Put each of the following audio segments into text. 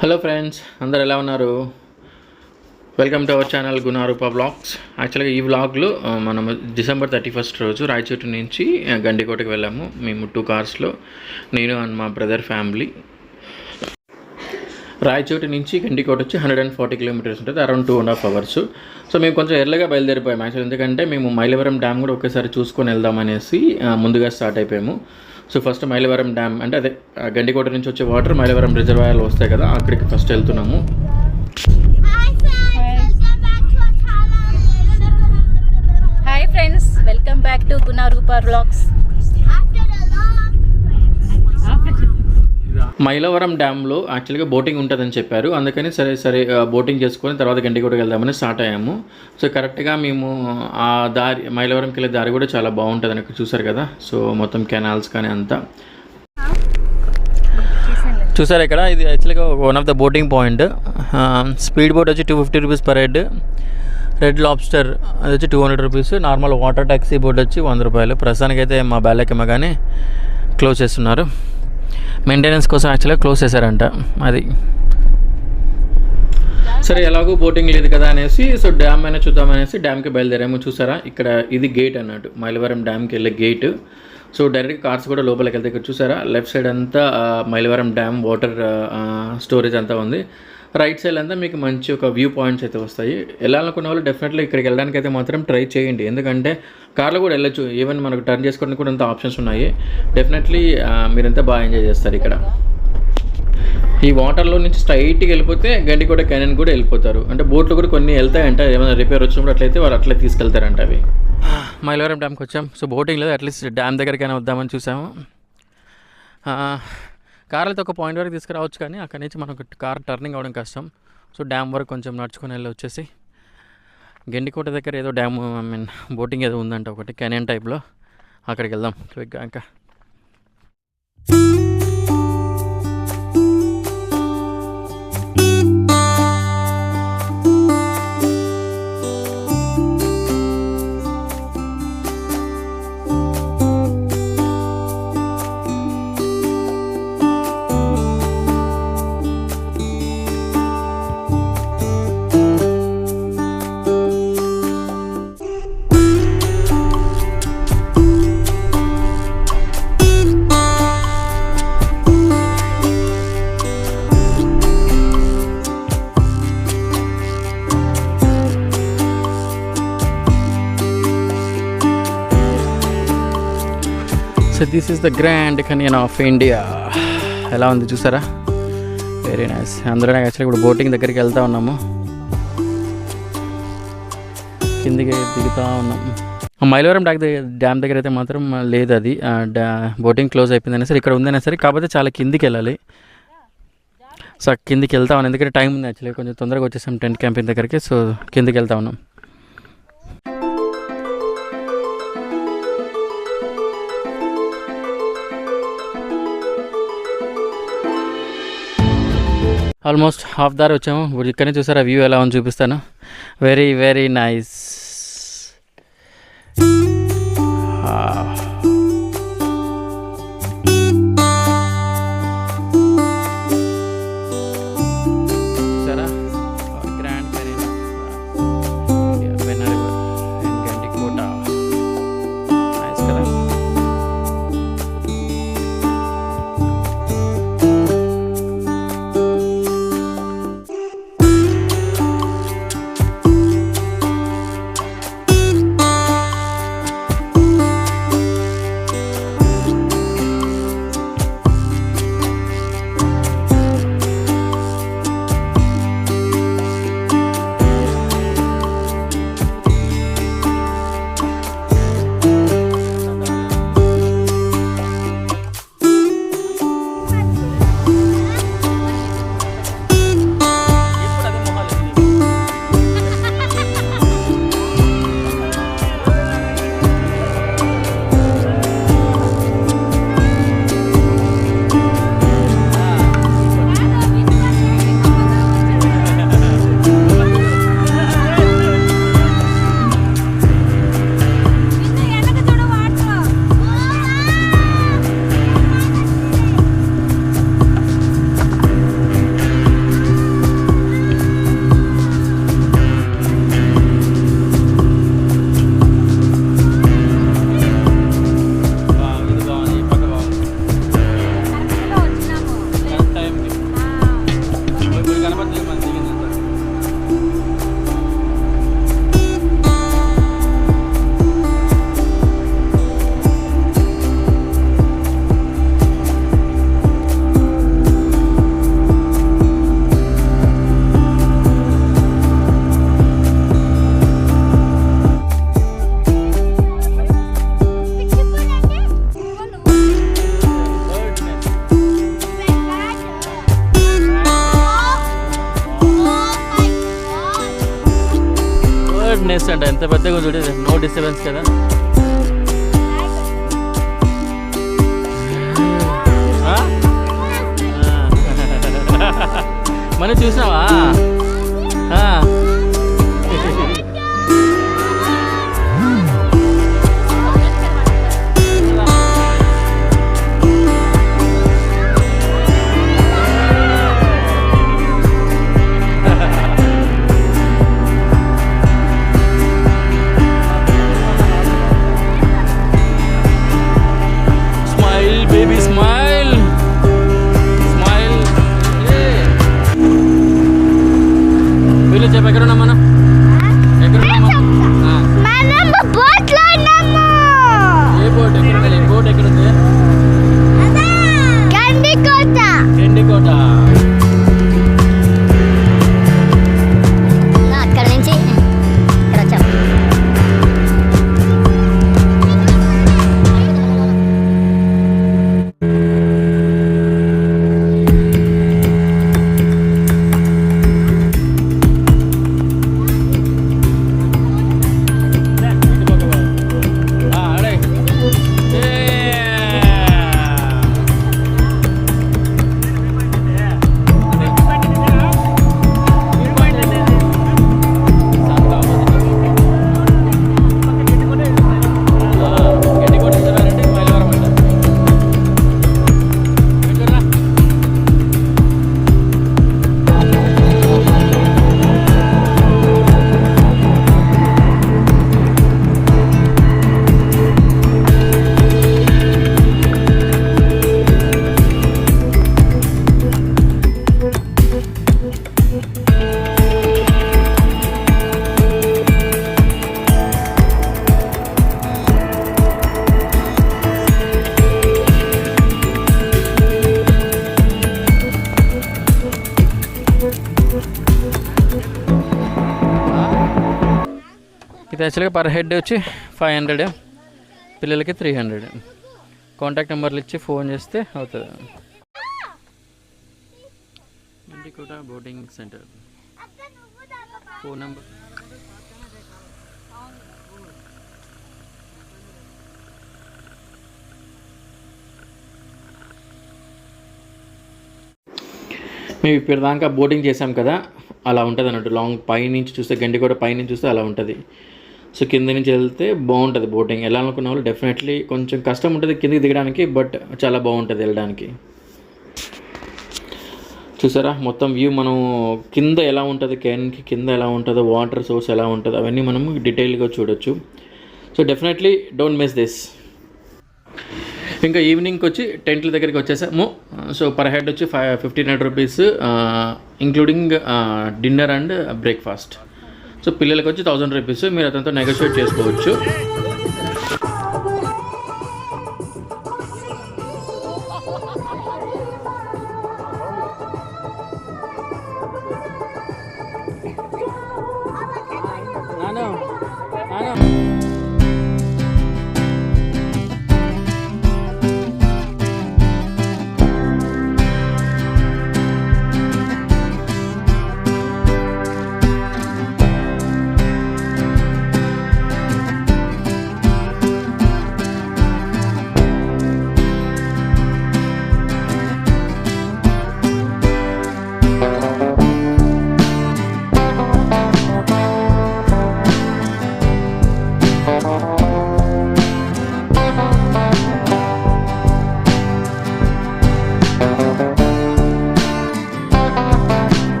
Hello friends, అందరు ఎలా ఉన్నారు? Welcome to our channel Gunaroopa vlogs. యాక్చువల్గా ఈ వ్లాగ్లో మనము December 31 రోజు రాయచోటి నుంచి గండికోటకి వెళ్ళాము. మేము 2 కార్స్లో, నేను అండ్ మా బ్రదర్ ఫ్యామిలీ. రాయచోటి నుంచి గండికోట వచ్చి 140 కిలోమీటర్స్ ఉంటుంది, అరౌండ్ 2.5 hours. సో మేము కొంచెం ఎర్లీగా బయలుదేరిపోయాము యాక్చువల్, ఎందుకంటే మేము మైలవరం డ్యామ్ కూడా ఒకేసారి చూసుకొని వెళ్దామనేసి ముందుగా స్టార్ట్ అయిపోయాము. సో ఫస్ట్ మైలవరం డ్యామ్ అంటే అదే గండికోట నుంచి వచ్చే వాటర్ మైలవరం రిజర్వాయర్లో వస్తాయి కదా, అక్కడికి ఫస్ట్ వెళ్తున్నాము. Hi friends, welcome back to Gunaroopa vlogs. Mylavaram డ్యామ్లో యాక్చువల్గా బోటింగ్ ఉంటుందని చెప్పారు, అందుకని సరే బోటింగ్ చేసుకొని తర్వాత గండికోటకి వెళ్దామని స్టార్ట్ అయ్యాము. సో కరెక్ట్గా మేము ఆ దారి మైలవరంకి వెళ్ళే దారి కూడా చాలా బాగుంటుంది అని చూసారు కదా. సో మొత్తం కెనాల్స్ కానీ అంతా చూసారు ఇక్కడ. ఇది యాక్చువల్గా one of the boating point. Speed boat వచ్చి 250 rupees per head, red lobster అది వచ్చి 200 rupees, normal water taxi boat వచ్చి 100 రూపాయలు. ప్రస్తుతానికైతే మా బ్యాలెక్కేమో కానీ క్లోజ్ చేస్తున్నారు, మెయింటెనెన్స్ కోసం యాక్చువల్గా క్లోజ్ చేశారంట. అది సరే, ఎలాగో బోటింగ్ లేదు కదా అనేసి సో డ్యామ్ అయినా చూద్దామనేసి డ్యామ్కి బయలుదేరాము. చూసారా ఇక్కడ ఇది గేట్ అన్నట్టు, మైలవరం డ్యామ్కి వెళ్ళే గేట్. సో డైరెక్ట్ కార్స్ కూడా లోపలికి వెళ్తాయి. ఇక్కడ చూసారా లెఫ్ట్ సైడ్ అంతా మైలవరం డ్యామ్ వాటర్ స్టోరేజ్ అంతా ఉంది. రైట్ సైడ్ అంతా మీకు మంచి ఒక వ్యూ పాయింట్స్ అయితే వస్తాయి. వెళ్ళాలనుకున్న వాళ్ళు డెఫినెట్లీ ఇక్కడికి వెళ్ళడానికి అయితే మాత్రం ట్రై చేయండి, ఎందుకంటే కార్లో కూడా వెళ్ళొచ్చు. ఈవెన్ మనకు టర్న్ చేసుకోవడానికి కూడా అంత ఆప్షన్స్ ఉన్నాయి. డెఫినెట్లీ మీరంతా బాగా ఎంజాయ్ చేస్తారు ఇక్కడ. ఈ వాటర్లో నుంచి స్ట్రైట్గా వెళ్ళిపోతే గండికోట కెనాన్ కూడా వెళ్ళిపోతారు. అంటే బోట్లు కూడా కొన్ని వెళ్తాయంట, ఏమైనా రిపేర్ వచ్చినప్పుడు అట్లయితే వాళ్ళు అట్లే తీసుకెళ్తారంట అవి. మైలవరం డ్యామ్కి వచ్చాం. సో బోటింగ్ లేదు, అట్లీస్ట్ డ్యామ్ దగ్గరికైనా వద్దామని చూసాము. కార్లతో ఒక పాయింట్ వరకు తీసుకురావచ్చు, కానీ అక్కడి నుంచి మనకు కార్ టర్నింగ్ అవ్వడం కష్టం. సో డ్యామ్ వరకు కొంచెం నడుచుకొని వెళ్ళి వచ్చేసి గండికోట దగ్గర ఏదో డ్యామ్ బోటింగ్ ఏదో ఉందంట ఒకటి కెనాన్ టైప్లో, అక్కడికి వెళ్దాం క్విక్గా. ఇంకా so this is the grand Canyon of India. ఎలా ఉంది చూసారా, వెరీ నైస్. అందరూ యాక్చువల్లీ ఇప్పుడు బోటింగ్ దగ్గరికి వెళ్తూ ఉన్నాము, కిందికి దిగుతూ ఉన్నాము. మైలవరం డ్యామ్ దగ్గర అయితే మాత్రం లేదు, అది బోటింగ్ క్లోజ్ అయిపోయిందనే సరే, ఇక్కడ ఉందనే సరే, కాకపోతే చాలా కిందికి వెళ్ళాలి. సో కిందికి వెళ్తా ఉన్నాం, ఎందుకంటే టైం ఉంది యాక్చువల్లీ, కొంచెం తొందరగా వచ్చేసాం టెంట్ క్యాంపింగ్ దగ్గరికి. సో కిందికి వెళ్తా ఉన్నాం. ఆల్మోస్ట్ హాఫ్ దారి వచ్చాము. ఇప్పుడు ఇక్కడనే చూసారా వ్యూ ఎలా ఉంది చూపిస్తాను. Very very nice. చూసారా Grand Canyon of India, Penna river and Gandikota. Nice కదా. అంట, ఎంత పెద్దగా చూడు, నో డిస్టర్బెన్స్ కదా. మనం చూసినావా? ఇది యాక్చువల్గా పర్ హెడ్ వచ్చి 500, పిల్లలకి 300. కాంటాక్ట్ నెంబర్లు ఇచ్చి ఫోన్ చేస్తే అవుతుంది. Gandikota boating centre phone number. మేము ఇప్పుడు దాకా బోటింగ్ చేసాం కదా, అలా ఉంటుంది అన్నట్టు. లాంగ్ పైనుంచి చూస్తే, గండికోట పైనుంచి చూస్తే అలా ఉంటుంది. సో కింద నుంచి వెళ్తే బాగుంటుంది బోటింగ్. ఎలా అనుకున్న వాళ్ళు డెఫినెట్లీ కొంచెం కష్టం ఉంటుంది కిందకి దిగడానికి, బట్ చాలా బాగుంటుంది వెళ్ళడానికి. చూసారా మొత్తం వ్యూ, మనం కింద ఎలా ఉంటుంది, క్యాన్కి కింద ఎలా ఉంటుందో, వాటర్ సోర్స్ ఎలా ఉంటుందో అవన్నీ మనము డీటెయిల్గా చూడొచ్చు. So definitely don't miss this. ఇంకా ఈవినింగ్కి వచ్చి టెంట్ల దగ్గరికి వచ్చేసాము. సో పర్ హెడ్ వచ్చి 1,500 rupees, including dinner and breakfast. So పిల్లలకి వచ్చి 1,000 రూపీస్. మీరు అతనితో నెగోషియేట్ చేసుకోవచ్చు.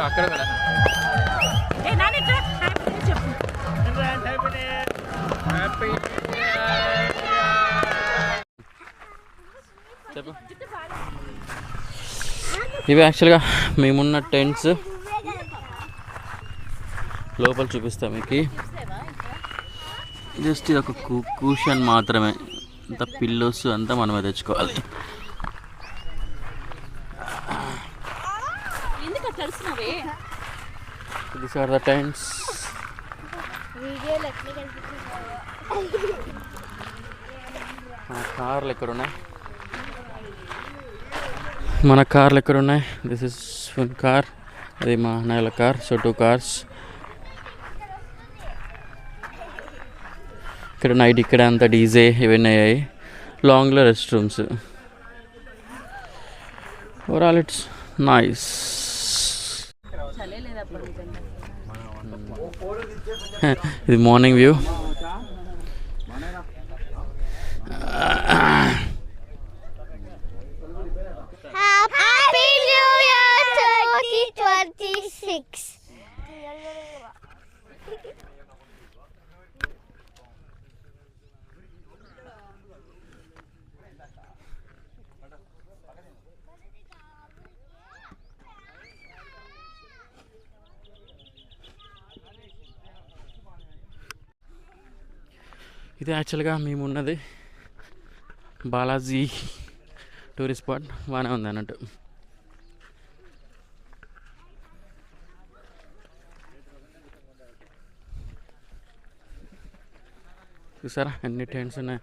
అక్కడ హ్యాపీ చెప్పు. ఇవి యాక్చువల్గా మేమున్న టెంట్స్. లోపల చూపిస్తాం మీకు. జస్ట్ ఇది ఒక కూషన్ మాత్రమే, అంత పిల్లోస్ అంతా మనమే తెచ్చుకోవాలి. These are the tents. మన కార్లు ఎక్కడున్నాయి? దిస్ ఇస్ వన్ కార్, అది మా నాయల కార్. సో 2 కార్స్ ఇక్కడ నైట్. ఇక్కడ అంతా డీజే ఇవన్నీ అయ్యాయి. లాంగ్లో rest rooms. Overall it's nice. ఇది morning view. Happy New Year 2026. ఇది యాక్చువల్గా మేము ఉన్నది బాలాజీ టూరిస్ట్ స్పాట్. బాగానే ఉంది అన్నట్టు. చూసారా ఎన్ని టెంట్స్ ఉన్నాయి.